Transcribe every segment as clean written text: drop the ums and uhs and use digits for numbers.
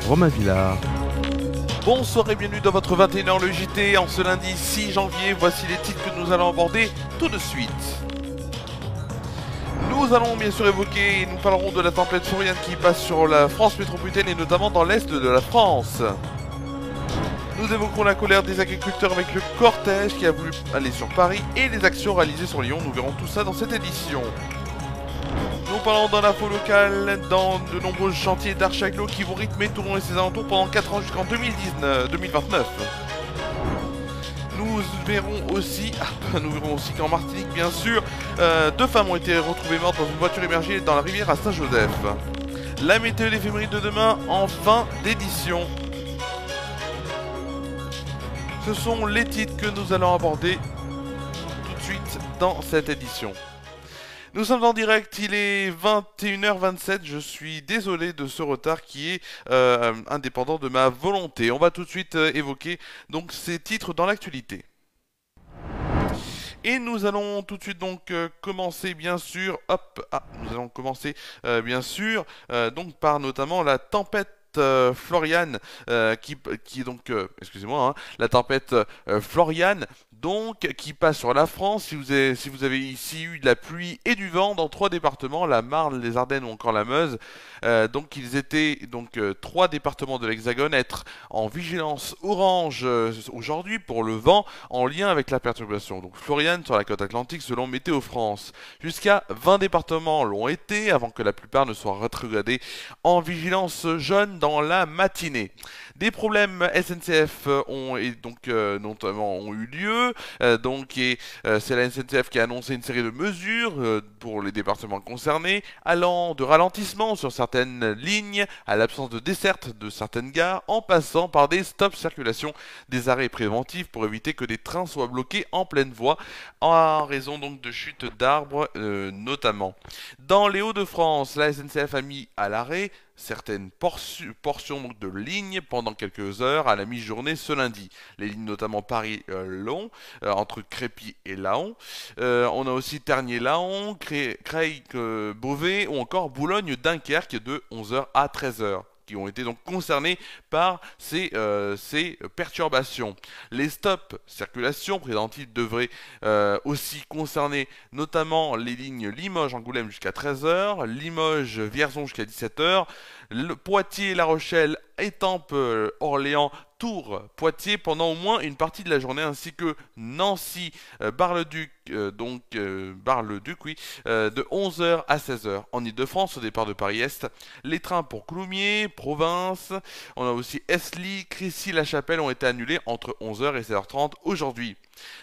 Romain Villard. Bonsoir et bienvenue dans votre 21h le JT. En ce lundi 6 janvier, voici les titres que nous allons aborder tout de suite. Nous allons bien sûr évoquer et nous parlerons de la tempête Florian qui passe sur la France métropolitaine et notamment dans l'est de la France. Nous évoquerons la colère des agriculteurs avec le cortège qui a voulu aller sur Paris et les actions réalisées sur Lyon. Nous verrons tout ça dans cette édition. Nous parlons dans l'info locale, dans de nombreux chantiers d'Archaglo qui vont rythmer Toulon et ses alentours pendant 4 ans jusqu'en 2029. Nous verrons aussi qu'en Martinique, bien sûr, 2 femmes ont été retrouvées mortes dans une voiture immergée dans la rivière à Saint-Joseph. La météo éphéméride de demain en fin d'édition. Ce sont les titres que nous allons aborder tout de suite dans cette édition. Nous sommes en direct, il est 21h27, je suis désolé de ce retard qui est indépendant de ma volonté. On va tout de suite évoquer donc ces titres dans l'actualité. Et nous allons tout de suite donc commencer bien sûr, donc par notamment la tempête Florian, qui est donc, la tempête Florian, donc qui passe sur la France. Si vous avez ici eu de la pluie et du vent dans 3 départements, la Marne, les Ardennes ou encore la Meuse, donc ils étaient donc 3 départements de l'Hexagone à être en vigilance orange aujourd'hui pour le vent en lien avec la perturbation. Donc Florian sur la côte atlantique selon Météo France. Jusqu'à 20 départements l'ont été avant que la plupart ne soient rétrogradés en vigilance jaune dans la matinée. Des problèmes SNCF ont eu lieu, c'est la SNCF qui a annoncé une série de mesures pour les départements concernés, allant de ralentissement sur certaines lignes à l'absence de desserte de certaines gares, en passant par des stops circulation, des arrêts préventifs pour éviter que des trains soient bloqués en pleine voie en raison donc de chutes d'arbres notamment. Dans les Hauts-de-France, la SNCF a mis à l'arrêt certaines portions de lignes pendant quelques heures à la mi-journée ce lundi. Les lignes notamment Paris-Laon, entre Crépy et Laon. On a aussi Tergnier-Laon, Creil-Beauvais ou encore Boulogne-Dunkerque de 11h à 13h. Qui ont été donc concernés par ces perturbations. Les stops circulation préventifs devraient aussi concerner notamment les lignes Limoges-Angoulême jusqu'à 13h, Limoges-Vierzon jusqu'à 17h, Poitiers-La Rochelle, Étampes-Orléans, Tours, Poitiers pendant au moins une partie de la journée, ainsi que Nancy, Bar-le-Duc, de 11h à 16h. En Ile-de-France, au départ de Paris-Est, les trains pour Coulommiers, Province, on a aussi Esly, Crécy-la-Chapelle ont été annulés entre 11h et 16h30 aujourd'hui.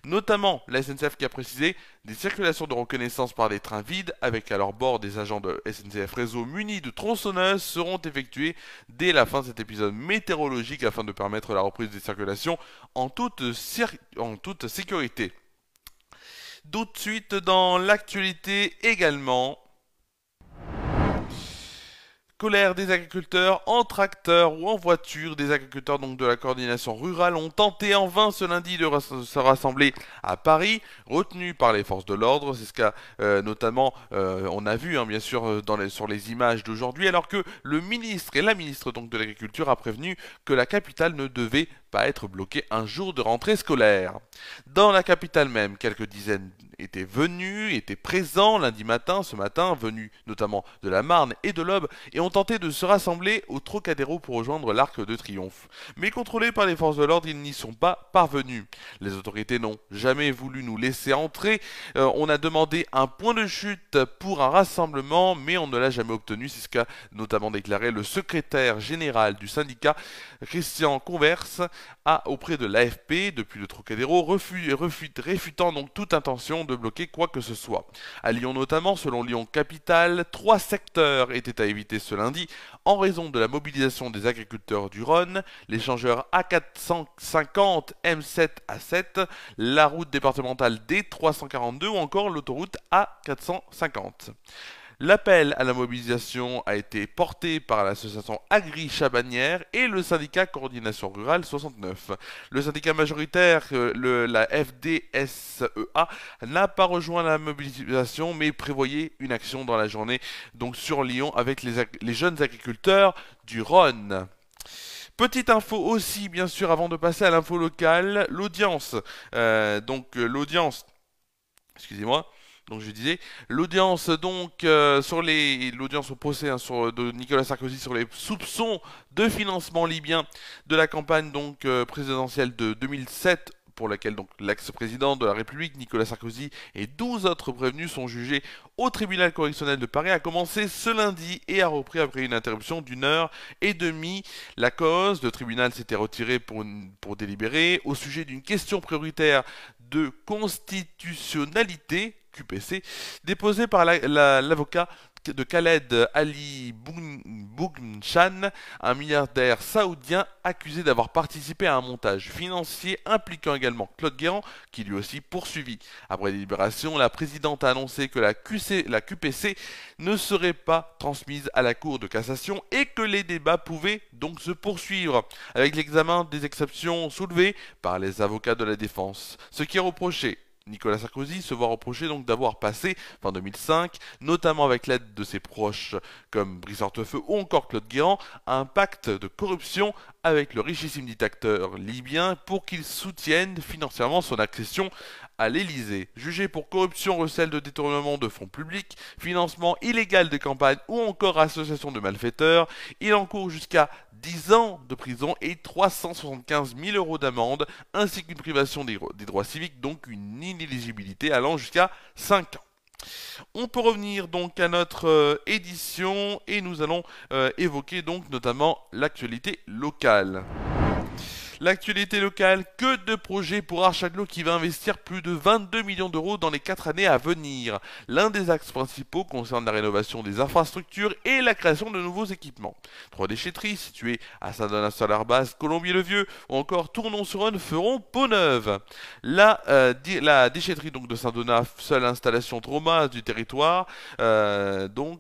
Notamment la SNCF qui a précisé des circulations de reconnaissance par des trains vides avec à leur bord des agents de SNCF Réseau munis de tronçonneuses seront effectuées dès la fin de cet épisode météorologique afin de permettre la reprise des circulations en toute sécurité. Tout de suite dans l'actualité également. Colère des agriculteurs en tracteur ou en voiture. Des agriculteurs donc de la coordination rurale ont tenté en vain ce lundi de se rassembler à Paris, retenus par les forces de l'ordre. C'est ce qu'a notamment on a vu bien sûr sur les images d'aujourd'hui, alors que le ministre et la ministre donc de l'agriculture a prévenu que la capitale ne devait pas être bloquée un jour de rentrée scolaire. Dans la capitale même, quelques dizaines étaient présents lundi matin, venus notamment de la Marne et de l'Aube, et ont tenté de se rassembler au Trocadéro pour rejoindre l'Arc de Triomphe. Mais contrôlés par les forces de l'ordre, ils n'y sont pas parvenus. Les autorités n'ont jamais voulu nous laisser entrer. On a demandé un point de chute pour un rassemblement, mais on ne l'a jamais obtenu. C'est ce qu'a notamment déclaré le secrétaire général du syndicat, Christian Converse, auprès de l'AFP depuis le Trocadéro, réfutant donc toute intention de bloquer quoi que ce soit. À Lyon notamment, selon Lyon Capitale, 3 secteurs étaient à éviter ce lundi en raison de la mobilisation des agriculteurs du Rhône, l'échangeur A450 M7A7, la route départementale D342 ou encore l'autoroute A450. L'appel à la mobilisation a été porté par l'association Agri-Chabanière et le syndicat Coordination Rurale 69. Le syndicat majoritaire, la FDSEA, n'a pas rejoint la mobilisation mais prévoyait une action dans la journée donc sur Lyon avec les jeunes agriculteurs du Rhône. Petite info aussi, bien sûr, avant de passer à l'info locale, l'audience. L'audience, excusez-moi. Donc je disais l'audience sur l'audience au procès de Nicolas Sarkozy sur les soupçons de financement libyen de la campagne présidentielle de 2007 pour laquelle donc l'ex-président de la République Nicolas Sarkozy et 12 autres prévenus sont jugés au tribunal correctionnel de Paris a commencé ce lundi et a repris après une interruption d'1 h 30. La cause, le tribunal s'était retiré pour délibérer au sujet d'une question prioritaire de constitutionnalité QPC, déposée par l'avocat de Khaled Ali Boughnchan, un milliardaire saoudien accusé d'avoir participé à un montage financier impliquant également Claude Guéant, qui lui aussi poursuivi. Après délibération, la présidente a annoncé que la QPC ne serait pas transmise à la Cour de cassation et que les débats pouvaient donc se poursuivre, avec l'examen des exceptions soulevées par les avocats de la défense. Ce qui est reproché Nicolas Sarkozy se voit reprocher donc d'avoir passé, fin 2005, notamment avec l'aide de ses proches comme Brice Hortefeux ou encore Claude Guéant, un pacte de corruption avec le richissime dictateur libyen pour qu'il soutienne financièrement son accession à l'Élysée. Jugé pour corruption, recel de détournement de fonds publics, financement illégal des campagnes ou encore association de malfaiteurs, il encourt jusqu'à 10 ans de prison et 375 000 € d'amende, ainsi qu'une privation des droits civiques, donc une inéligibilité allant jusqu'à 5 ans. On peut revenir donc à notre édition et nous allons évoquer donc notamment l'actualité locale. L'actualité locale, que de projets pour Archaglo qui va investir plus de 22 millions d'euros dans les 4 années à venir. L'un des axes principaux concerne la rénovation des infrastructures et la création de nouveaux équipements. 3 déchetteries situées à Saint-Donat-sur-l'Arbasse, Colombier-le-Vieux ou encore Tournon-sur-Rhône feront peau neuve. La déchetterie donc de Saint-Donat, seule installation trauma du territoire, sera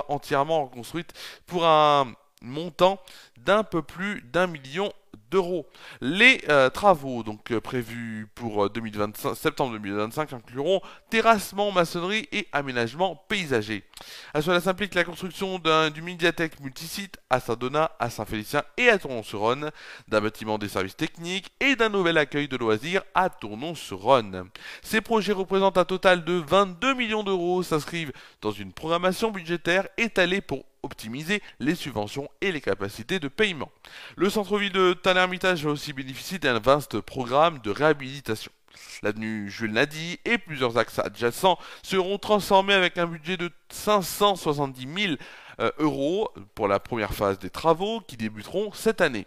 entièrement reconstruite pour un montant d'un peu plus d'1 million d'euros. Les travaux prévus pour septembre 2025 incluront terrassement, maçonnerie et aménagement paysager. Cela s'implique la construction d'une médiathèque multisite à Saint-Donat, à Saint-Félicien et à Tournon-sur-Rhône, d'un bâtiment des services techniques et d'un nouvel accueil de loisirs à Tournon-sur-Rhône. Ces projets représentent un total de 22 millions d'euros, s'inscrivent dans une programmation budgétaire étalée pour optimiser les subventions et les capacités de paiement. Le centre-ville de Tain-l'Hermitage va aussi bénéficier d'un vaste programme de réhabilitation. L'avenue Jules Nady et plusieurs axes adjacents seront transformés avec un budget de 570 000 € pour la première phase des travaux qui débuteront cette année.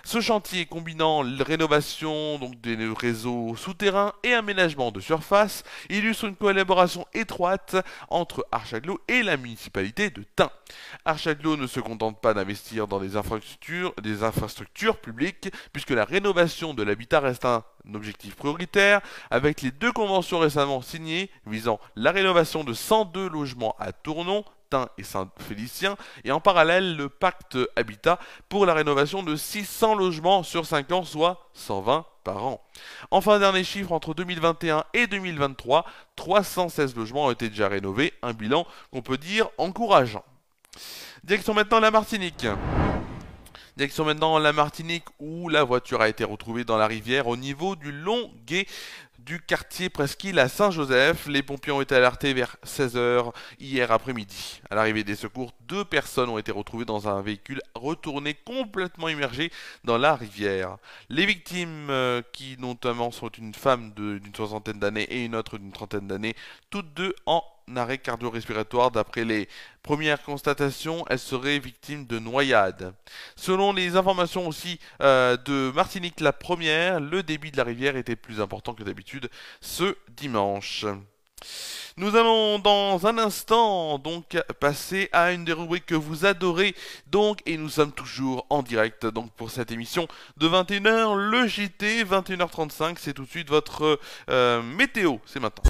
Ce chantier combinant rénovation des réseaux souterrains et aménagement de surface illustre une collaboration étroite entre Archaglo et la municipalité de Tain. Archaglo ne se contente pas d'investir dans des infrastructures publiques puisque la rénovation de l'habitat reste un objectif prioritaire avec les 2 conventions récemment signées visant la rénovation de 102 logements à Tournon, et Saint-Félicien, et en parallèle le pacte Habitat pour la rénovation de 600 logements sur 5 ans, soit 120 par an. Enfin, dernier chiffre, entre 2021 et 2023, 316 logements ont été déjà rénovés, un bilan qu'on peut dire encourageant. Direction maintenant la Martinique. Direction maintenant la Martinique où la voiture a été retrouvée dans la rivière au niveau du long gué du quartier Presqu'île à Saint-Joseph. Les pompiers ont été alertés vers 16 h hier après-midi. À l'arrivée des secours, 2 personnes ont été retrouvées dans un véhicule retourné complètement immergé dans la rivière. Les victimes, qui notamment sont une femme d'une 60aine d'années et une autre d'une 30aine d'années, toutes deux en arrêt cardio-respiratoire. D'après les premières constatations, elles seraient victimes de noyade. Selon les informations aussi de Martinique la première, le débit de la rivière était plus important que d'habitude ce dimanche. Nous allons dans un instant donc passer à une des rubriques que vous adorez et nous sommes toujours en direct pour cette émission de 21 h, le JT 21 h 35, c'est tout de suite votre météo, c'est maintenant.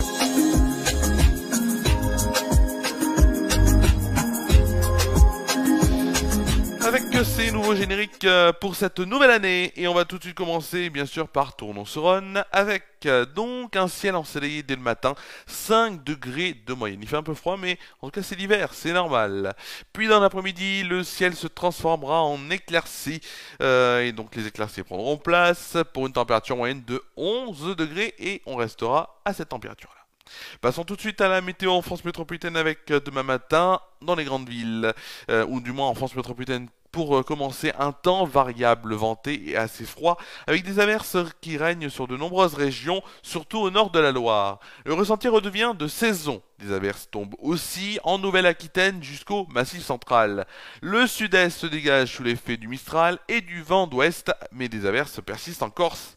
Avec ces nouveaux génériques pour cette nouvelle année. Et on va tout de suite commencer bien sûr par Tournon-sur-Rhône avec donc un ciel ensoleillé dès le matin, 5 degrés de moyenne. Il fait un peu froid mais en tout cas c'est l'hiver, c'est normal. Puis dans l'après-midi, le ciel se transformera en éclaircies et donc les éclaircies prendront place pour une température moyenne de 11 degrés et on restera à cette température-là. Passons tout de suite à la météo en France métropolitaine avec demain matin dans les grandes villes, ou du moins en France métropolitaine pour commencer un temps variable, venté et assez froid, avec des averses qui règnent sur de nombreuses régions, surtout au nord de la Loire. Le ressenti redevient de saison. Des averses tombent aussi en Nouvelle-Aquitaine jusqu'au Massif central. Le sud-est se dégage sous l'effet du Mistral et du vent d'ouest, mais des averses persistent en Corse.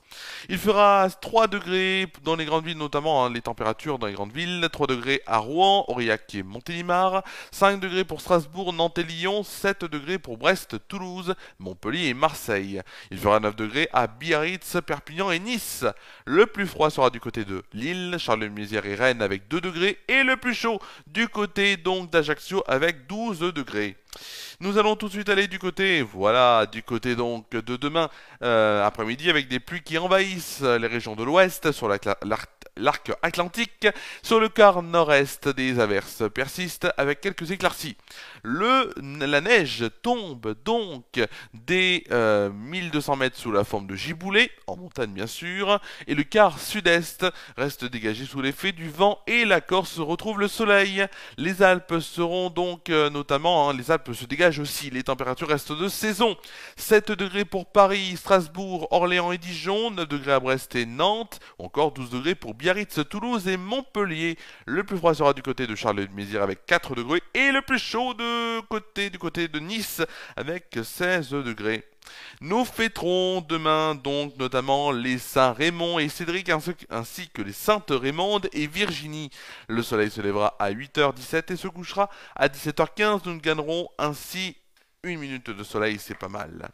Il fera 3 degrés dans les grandes villes, notamment les températures dans les grandes villes, 3 degrés à Rouen, Aurillac et Montélimar, 5 degrés pour Strasbourg, Nantes et Lyon, 7 degrés pour Brest, Toulouse, Montpellier et Marseille. Il fera 9 degrés à Biarritz, Perpignan et Nice. Le plus froid sera du côté de Lille, Charleville-Mézières et Rennes avec 2 degrés et le plus chaud du côté donc d'Ajaccio avec 12 degrés. Nous allons tout de suite aller du côté donc de demain après-midi avec des pluies qui envahissent les régions de l'ouest sur l'arc atlantique. Sur le quart nord-est, des averses persistent avec quelques éclaircies. La neige tombe donc dès 1200 mètres sous la forme de giboulées, en montagne bien sûr, et le quart sud-est reste dégagé sous l'effet du vent et la Corse retrouve le soleil. Les Alpes seront donc notamment, les Alpes se dégagent aussi, les températures restent de saison. 7 degrés pour Paris, Strasbourg, Orléans et Dijon, 9 degrés à Brest et Nantes, encore 12 degrés pour Biarritz, Toulouse et Montpellier. Le plus froid sera du côté de Charleville-Mézières avec 4 degrés et le plus chaud du côté de Nice avec 16 degrés. Nous fêterons demain donc notamment les Saints Raymond et Cédric ainsi que les Saintes Raymonde et Virginie. Le soleil se lèvera à 8h17 et se couchera à 17h15. Nous gagnerons ainsi 1 minute de soleil, c'est pas mal.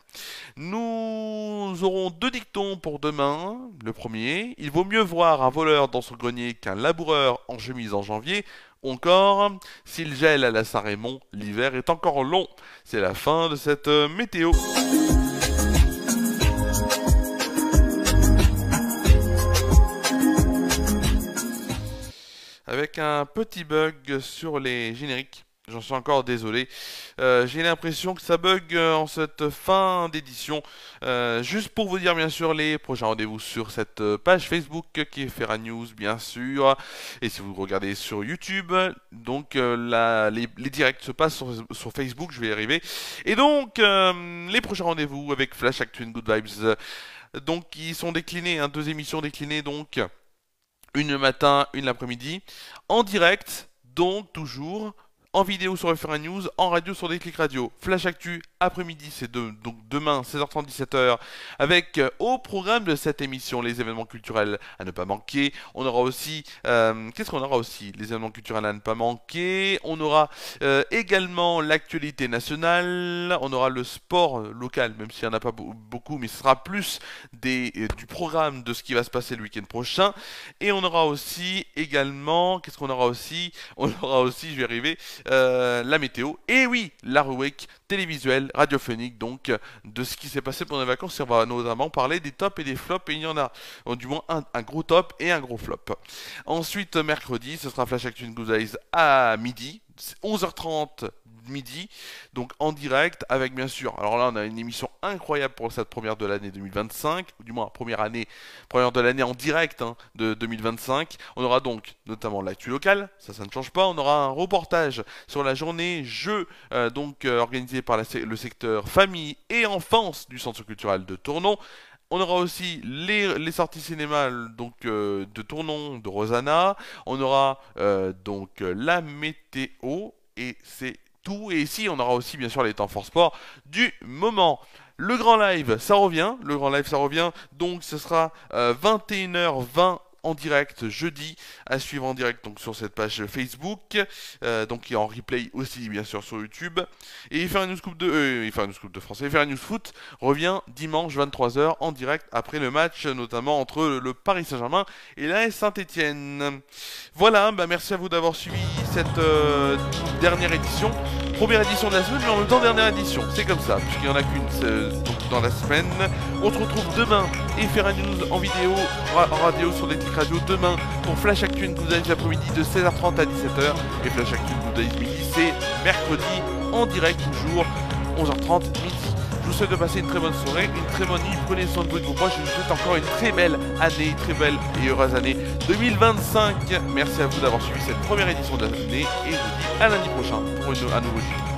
Nous aurons 2 dictons pour demain. Le premier, il vaut mieux voir un voleur dans son grenier qu'un laboureur en chemise en janvier. Encore, s'il gèle à la Saint-Raymond, l'hiver est encore long. C'est la fin de cette météo. Avec un petit bug sur les génériques. J'en suis encore désolé. J'ai l'impression que ça bug en cette fin d'édition. Juste pour vous dire bien sûr les prochains rendez-vous sur cette page Facebook qui est Fera News bien sûr. Et si vous regardez sur YouTube, donc les directs se passent sur Facebook, je vais y arriver. Et donc les prochains rendez-vous avec Flash Actu and Good Vibes, donc qui sont déclinés, 2 émissions déclinées donc. Une le matin, une l'après-midi, en direct, donc toujours, en vidéo sur FR News, en radio sur Déclic Radio. Flash Actu, après-midi, c'est donc demain, 16h30, 17h, avec au programme de cette émission, les événements culturels à ne pas manquer. On aura aussi, qu'est-ce qu'on aura aussi? Les événements culturels à ne pas manquer. On aura également l'actualité nationale, on aura le sport local, même s'il n'y en a pas beaucoup, mais ce sera plus du programme de ce qui va se passer le week-end prochain. Et on aura aussi également, qu'est-ce qu'on aura aussi? On aura aussi, je vais arriver, la météo, et oui, la rubrique télévisuelle, radiophonique, donc de ce qui s'est passé pendant les vacances. Et on va notamment parler des tops et des flops, et il y en a du moins un gros top et un gros flop. Ensuite, mercredi, ce sera Flash Action Good Eyes à midi, 11h30 midi, donc en direct avec bien sûr, alors là on a une émission incroyable pour cette première de l'année 2025, ou du moins première de l'année en direct de 2025. On aura donc notamment l'actu locale, ça ne change pas. On aura un reportage sur la journée jeux organisée par le secteur famille et enfance du centre culturel de Tournon. On aura aussi les sorties cinéma de Tournon, de Rosanna. On aura la météo et c'est tout. Et ici, on aura aussi bien sûr les temps fort sport du moment. Le grand live, ça revient. Donc, ce sera 21h20 en direct jeudi, à suivre en direct donc sur cette page Facebook, donc qui est en replay aussi bien sûr sur YouTube. Et faire une news coupe de français, faire une news foot revient dimanche 23h en direct après le match notamment entre le Paris Saint-Germain et l'AS Saint-Etienne. Voilà, merci à vous d'avoir suivi cette dernière édition. première édition de la semaine, mais en même temps dernière édition. C'est comme ça, puisqu'il n'y en a qu'une dans la semaine. On se retrouve demain et faire un news en vidéo, en radio sur Déclic Radio demain pour Flash Actu Good Days l'après-midi de 16h30 à 17h. Et Flash Actu Good Days midi, c'est mercredi en direct toujours 11h30 midi. Je vous souhaite de passer une très bonne soirée, une très bonne nuit, prenez soin de vous et de vos proches. Je vous souhaite encore une très belle année, très belle et heureuse année 2025. Merci à vous d'avoir suivi cette première édition de l'année et je vous dis à lundi prochain pour un nouveau jeu.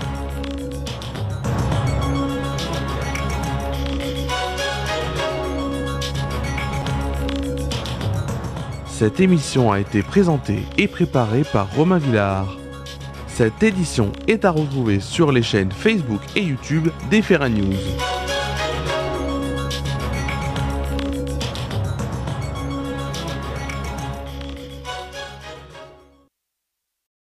Cette émission a été présentée et préparée par Romain Villard. Cette édition est à retrouver sur les chaînes Facebook et YouTube des Ferra News.